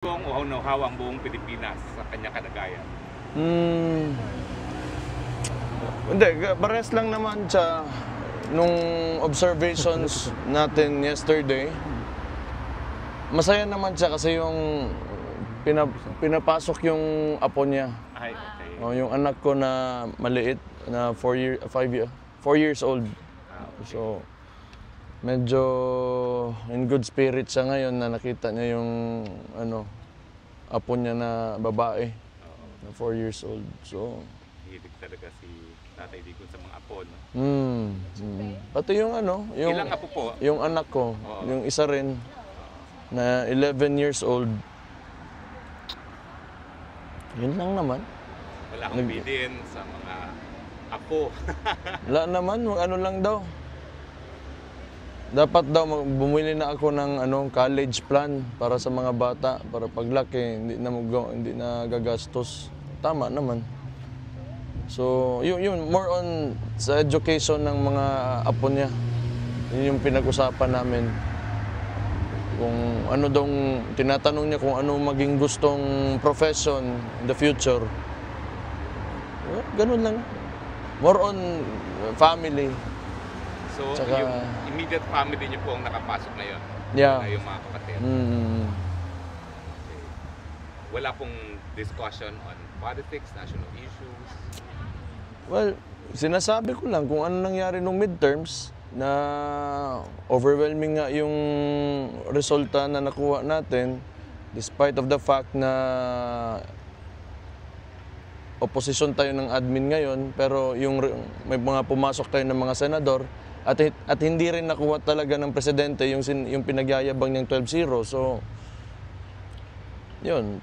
Kung uhaw-uhaw ang buong Pilipinas sa kanya kalagayan? Hindi, parehas lang naman siya nung observations natin yesterday. Masaya naman siya kasi yung pinapasok yung apo niya. Ay, okay. Yung anak ko na maliit, na 4 years old. Okay. So, medyo in good spirit siya ngayon na nakita niya yung apo niya na babae, na 4 years old. So, hilig talaga si Tatay Digong sa mga apo, no? Pati yung yung Ilang apo po? yung anak ko, yung isa rin na 11 years old. Yun lang naman. Wala akong bidin sa mga apo. Wala naman, lang daw. Dapat daw bumili na ako ng college plan para sa mga bata para paglaki hindi na gagastos. Tama naman. So, yun more on sa education ng mga apo niya. Yun yung pinag-usapan namin. Kung tinatanong niya kung ano maging gustong profession in the future. Ganun lang. More on family. So, Tsaka, yung immediate family niyo po ang nakapasok ngayon? Yeah. Na yung mga kapatid? Okay. Wala pong discussion on politics, national issues? Well, sinasabi ko lang kung ano nangyari nung midterms na overwhelming nga yung resulta na nakuha natin despite of the fact na opposition tayo ng admin ngayon pero may mga pumasok tayo ng mga senador at hindi rin nakuha talaga ng presidente yung pinagyayabang niyang 12-0. So, yun.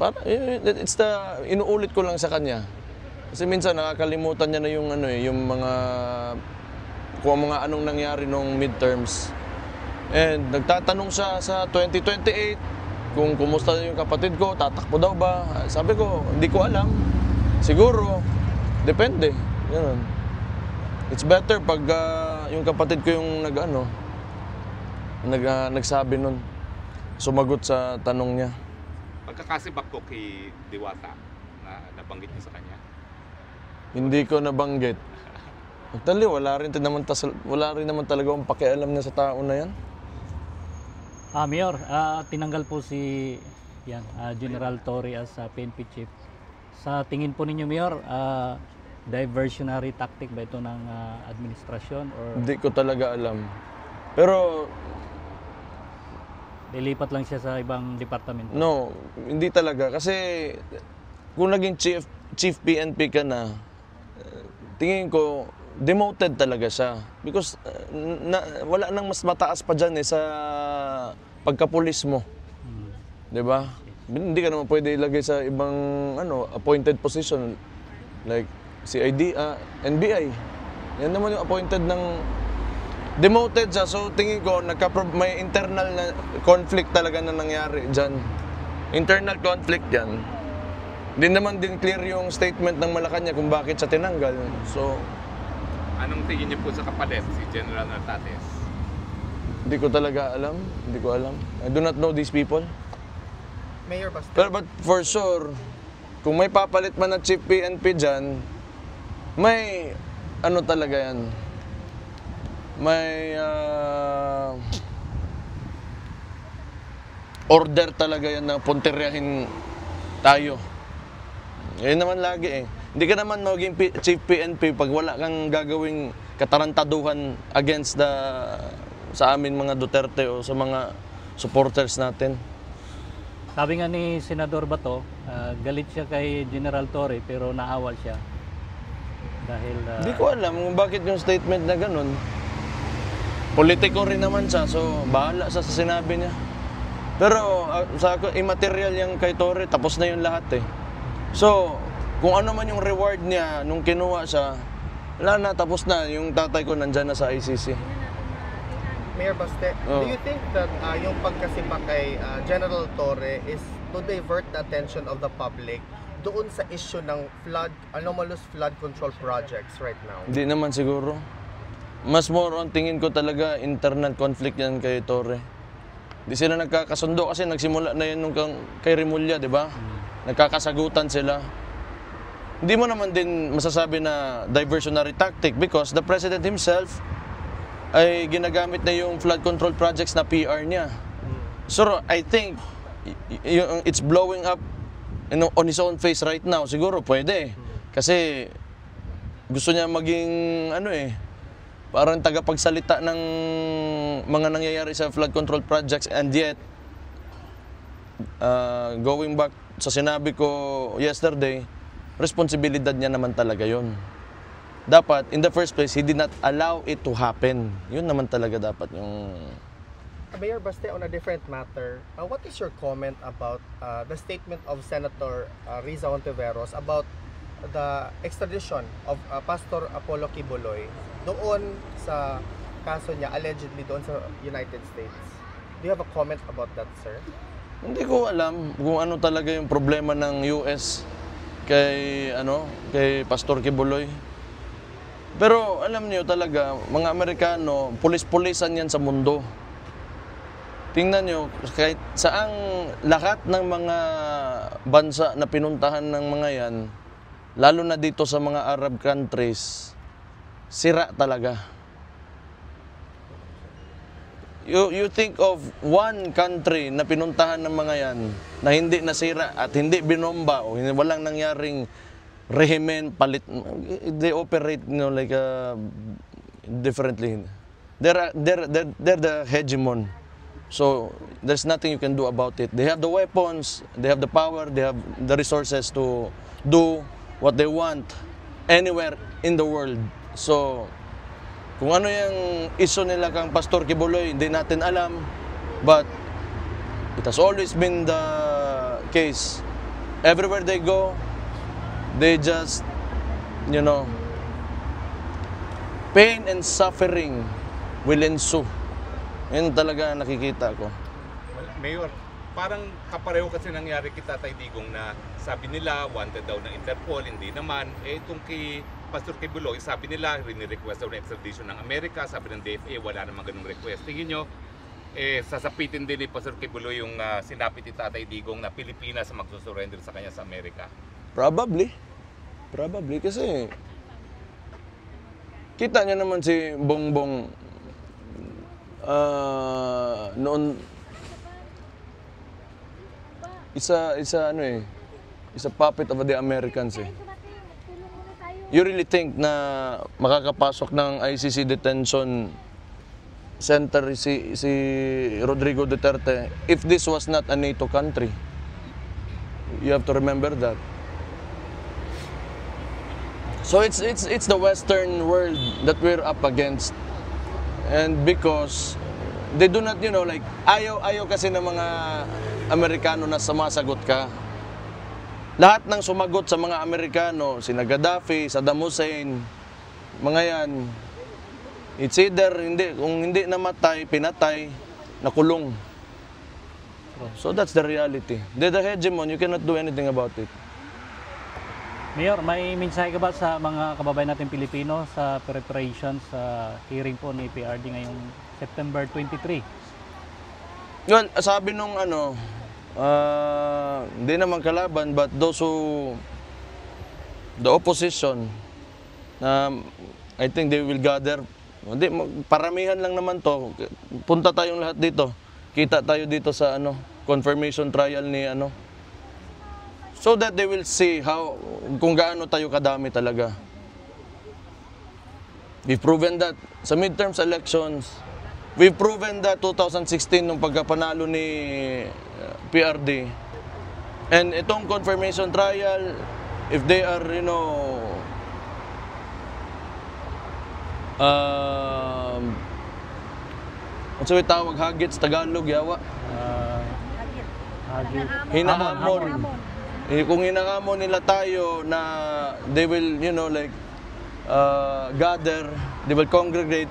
Inuulit ko lang sa kanya. Kasi minsan nakakalimutan niya na yung mga anong nangyari nung midterms. And nagtatanong siya sa 2028 kung kumusta yung kapatid ko, tatakbo daw ba? Sabi ko, hindi ko alam. Siguro, depende. Ganun. It's better pag yung kapatid ko yung nagsabi nun. Sumagot sa tanong niya. Pagkakasibak ko kay Diwata na nabanggit niyo sa kanya? Hindi ko nabanggit. Actually, wala rin naman talaga akong pakialam na sa tao na yan. Mayor, tinanggal po si General Torre as PNP chief. Sa tingin po ninyo, Mayor, diversionary tactic ba ito ng administrasyon? Or Hindi ko talaga alam. Pero lilipat lang siya sa ibang departamento? no, hindi talaga. Kasi kung naging chief PNP ka na, tingin ko, demoted talaga siya. Because wala nang mas mataas pa dyan sa pagkapulis mo. Diba? Hindi ka naman pwede ilagay sa ibang appointed position. Like CID, NBI. Yan naman yung appointed ng demoted siya. So tingin ko, may internal na conflict talaga na nangyari dyan. Internal conflict yan. Hindi naman din clear yung statement ng Malacanang kung bakit siya tinanggal. So, anong tingin niyo po sa kapalit, si General Nartates? hindi ko talaga alam. Hindi ko alam. I do not know these people. Mayor Baste. But for sure, kung may papalit man na chief PNP dyan, may talaga yan. May order talaga yan na puntiryahin tayo. Yan naman lagi eh. Hindi ka naman maging chief PNP pag wala kang gagawing katarantaduhan against sa amin mga Duterte o sa mga supporters natin. Sabi nga ni Senador Bato, galit siya kay General Torre pero naawal siya. Dahil Hindi ko alam kung bakit yung statement na ganun. Politiko rin naman siya, so bahala siya sa sinabi niya. Pero sa ako, immaterial yung kay Torre, tapos na yung lahat eh. So, kung ano man yung reward niya nung kinuha siya, wala na, tapos na. Yung tatay ko nandyan na sa ICC. Mayor Baste, do you think that yung pagkasibak kay General Torre is to divert the attention of the public doon sa issue ng anomalous flood control projects right now? Hindi naman siguro. Mas more on tingin ko talaga internal conflict yan kay Torre. Di sila nagkakasundo kasi nagsimula na yun nung kay Remulla, di ba? Nagkakasagutan sila. Hindi mo naman din masasabi na diversionary tactic because the president himself ay ginagamit na yung flood control projects na PR niya. So I think it's blowing up on his own face right now. Siguro pwede. Kasi gusto niya maging parang tagapagsalita ng mga nangyayari sa flood control projects, and yet going back sa sinabi ko yesterday, responsibilidad niya naman talaga yon. Dapat, in the first place, he did not allow it to happen. Yun naman talaga dapat yung... Mayor Baste, on a different matter, what is your comment about the statement of Senator Riza Hontiveros about the extradition of Pastor Apollo Kibuloy doon sa kaso niya, allegedly doon sa United States? Do you have a comment about that, sir? Hindi ko alam kung ano talaga yung problema ng US kay Pastor Kibuloy. Pero alam niyo talaga, mga Amerikano, pulis-pulisan yan sa mundo. Tingnan niyo, kahit saang lahat ng mga bansa na pinuntahan ng mga yan, lalo na dito sa mga Arab countries, sira talaga. You think of one country na pinuntahan ng mga yan na hindi nasira at hindi binomba o walang nangyaring rehimen, palit. They operate like differently. They're the hegemon. So there's nothing you can do about it. They have the weapons, they have the power, they have the resources to do what they want anywhere in the world. So kung ano yung issue nila kang Pastor Kibuloy, hindi natin alam. But it has always been the case. Everywhere they go, they just, pain and suffering will ensue. Yan talaga nakikita ko. Mayor, parang kapareho kasi nangyari kay Tatay Digong na sabi nila wanted daw ng Interpol, hindi naman. Itong kay Pastor Kibuloy, sabi nila rini-request daw ng extradition ng Amerika, sabi ng DFA wala namang ganung request. Tingin nyo, sasapitin din ni Pastor Kibuloy yung sinapit ni Tatay Digong na Pilipinas magsusurrender sa kanya sa Amerika? Probably kasi kita niya naman si Bongbong noon isa puppet of the Americans eh. You really think na makakapasok ng ICC detention center si Rodrigo Duterte if this was not a NATO country? You have to remember that. So it's the Western world that we're up against. And because they do not, ayaw kasi ng mga Amerikano na sumasagot ka. Lahat ng sumagot sa mga Amerikano, sina Gaddafi, Saddam Hussein, mga yan, it's either kung hindi namatay, pinatay, nakulong. So that's the reality. They're the hegemon, you cannot do anything about it. Mayor, may mensahe ka ba sa mga kababayan natin Pilipino sa preparation sa hearing po ni PRD ngayong September 23? Well, sabi nung hindi naman kalaban, but those the opposition, I think they will gather. Hindi, paramihan lang naman to. Punta tayong lahat dito. Kita tayo dito sa confirmation trial ni so that they will see kung gaano tayo kadami talaga. We've proven that sa midterms elections. We've proven that 2016 nung pagkapanalo ni PRD. And itong confirmation trial, if they are, what's yung tawag? Hagits, Tagalog, yawa? Hinahamon. Kung hinahamon nila tayo na they will, gather, they will congregate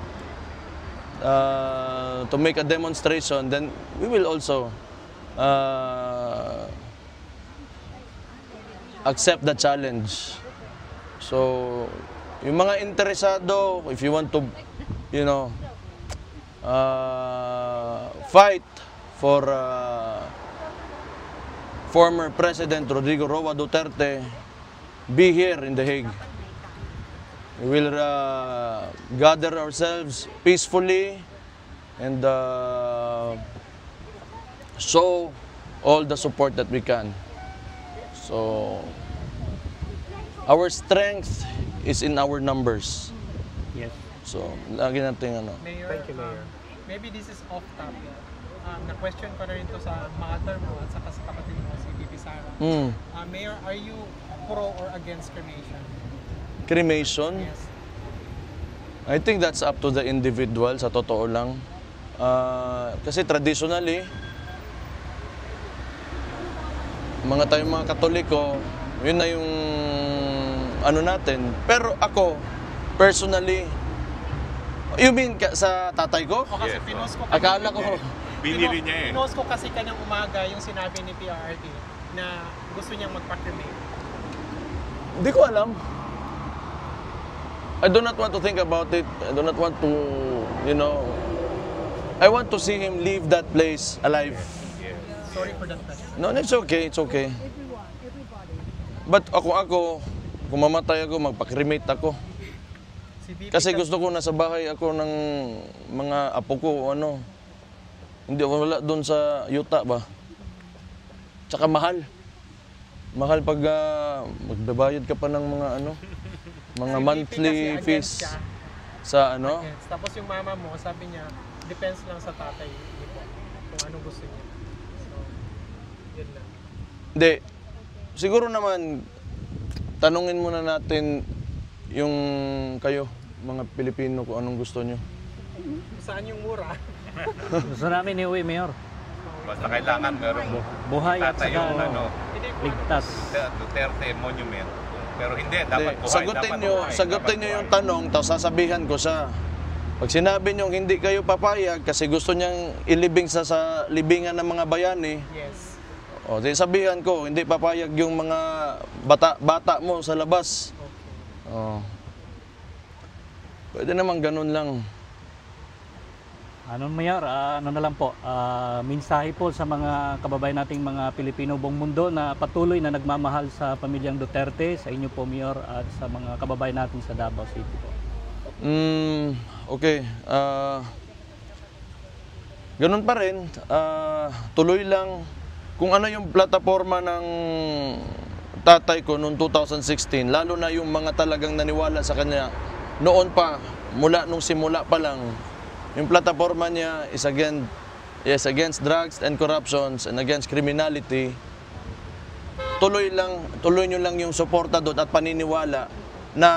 to make a demonstration, then we will also accept the challenge. So, yung mga interesado, if you want to, fight for former President Rodrigo Roa Duterte be here in The Hague. We will gather ourselves peacefully and show all the support that we can. So, our strength is in our numbers. Yes. So, lagi natin Mayor, Thank you, Mayor. Maybe this is off topic. Na-question ko na rin to sa mother mo at saka sa kapatid mo, si Bibi Sara. Mayor, are you pro or against cremation? Cremation? Yes. I think that's up to the individual, sa totoo lang. Kasi traditionally, tayong mga Katoliko, yun na yung ano natin. Pero ako, personally, you mean sa tatay ko? O kasi Yes, pinost ko Akala ko, Binili niya eh. Pinost ko kasi kanang umaga yung sinabi ni PRD na gusto niyang magpa-cremate. hindi ko alam. I do not want to think about it. I do not want to, I want to see him leave that place alive. Sorry for that question. No, it's okay, it's okay. But ako, kung mamatay ako, magpa-cremate ako. Si Bibi Kasi gusto ko nasa bahay ako ng mga apo ko, hindi wala doon sa yuta ba. Tsaka mahal. Mahal pag magbabayad ka pa ng mga mga Si Bibi monthly kasi against fees siya. sa Yes. Tapos yung mama mo, sabi niya, depends lang sa tatay niyo po kung anong gusto niya. So, yun lang. Hindi. Siguro naman, tanungin muna natin yung kayo, mga Pilipino, kung anong gusto nyo. Saan yung mura? Gusto namin iuwi, Mayor. Basta kailangan merong Buhay at tatay yung saka ligtas. Duterte Monument. Pero hindi, dapat buhay. dapat buhay, Sagutin dapat nyo yung buhay. tanong, tapos sasabihan ko siya. Pag sinabi nyo hindi kayo papayag kasi gusto niyang ilibing sa libingan ng mga bayani, Yes. o di sabihan ko, hindi papayag yung mga bata mo sa labas. O. Pwede naman ganun lang. Mayor, ano na lang po, mensahe po sa mga kababayan nating mga Pilipino buong mundo na patuloy na nagmamahal sa pamilyang Duterte, sa inyo po, Mayor, at sa mga kababayan natin sa Davao City po. Okay. Ganun pa rin. Tuloy lang. Kung ano yung plataforma ng tatay ko noong 2016, lalo na yung mga talagang naniwala sa kanya, noon pa, mula nung simula pa lang, yung plataforma niya is against drugs and corruptions and against criminality. Tuloy nyo lang yung suporta doon at paniniwala na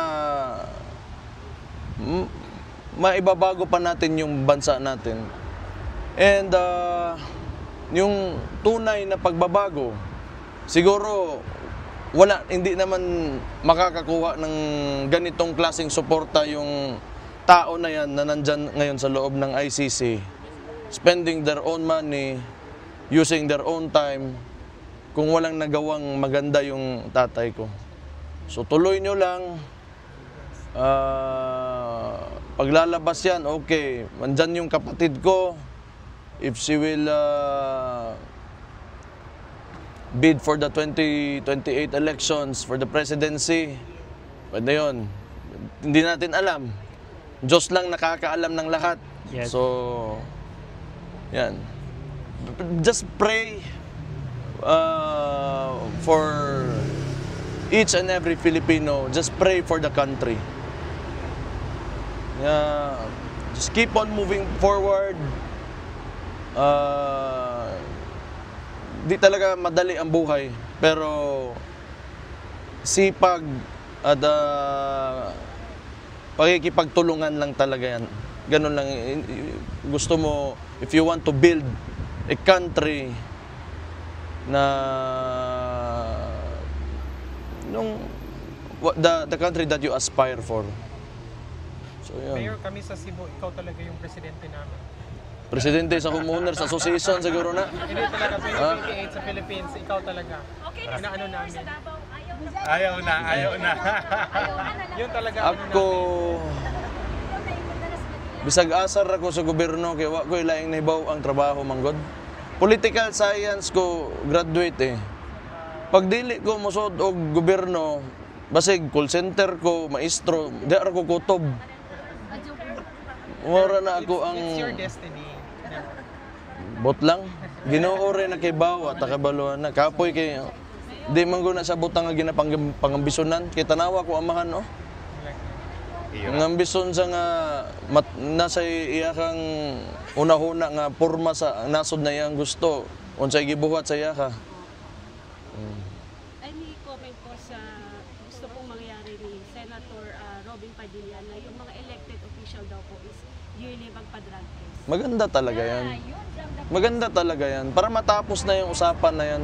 maibabago pa natin yung bansa natin. And yung tunay na pagbabago, siguro hindi naman makakakuha ng ganitong klaseng suporta yung tao na yan na nandyan ngayon sa loob ng ICC, spending their own money, using their own time, kung walang nagawang maganda yung tatay ko. So tuloy nyo lang. Paglalabas yan, okay. Nandyan yung kapatid ko. If she will bid for the 2028 elections for the presidency, pwede yun. Hindi natin alam. Diyos lang nakakaalam ng lahat. Yes. So, yan. Just pray for each and every Filipino. Just pray for the country. Just keep on moving forward. Di talaga madali ang buhay, pero sipag at pakikipagtulungan lang talaga yan. Ganun lang. Gusto mo, if you want to build a country na the country that you aspire for. So, yan. Mayor, kami sa Cebu, ikaw talaga yung presidente namin. Presidente sa Homeowners Association siguro na. Hindi talaga, 2028 sa Philippines, ikaw talaga. Okay, Inaano namin. namin. Sa Davao, Ayaw na. ayaw na Yun talaga Ako, bisag asar ako sa gobyerno kay wa ko ilaing nahibaw ang trabaho manggod. political science ko graduate eh. Pag dili ko mosod og gobyerno, basig call center ko, maestro, di ara ko kutob. Mura na ako ang It's your destiny. bot lang. Ginoo rin na kay bawa, takabaluan na. Kapoy kay di man ko na sa butang nga ginapangambisunan. Kay tanawa ko amahan, no? Ang ambisyon sa nga nasa iya kang una-una nga porma sa nasod na iyang gusto. Unsay gibuhat sa iya ka. Any comment po sa gusto pong mangyari ni Senator Robin Padilla na yung mga elected official daw po is yearly magpa-drug test? Maganda talaga yan. Maganda talaga yan. Para matapos na yung usapan na yan.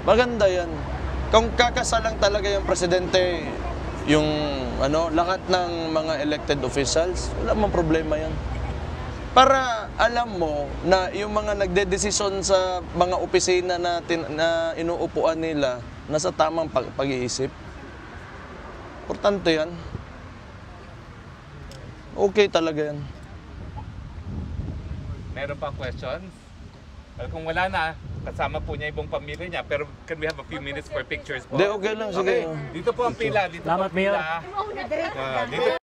Maganda yan. Kung kakasalang talaga yung presidente, yung lahat ng mga elected officials, wala mang problema yan. Para alam mo na yung mga nagdedesisyon sa mga opisina na inuupuan nila, nasa tamang pag-iisip. Importante yan. Okay talaga yan. Meron pa questions? Well, kung wala na, kasama po niya ibang pamilya niya. Pero can we have a few minutes for pictures po? Hindi, okay lang. Sige. Dito po ang pila. Dito Salamat, po ang pila. Mayor. Dito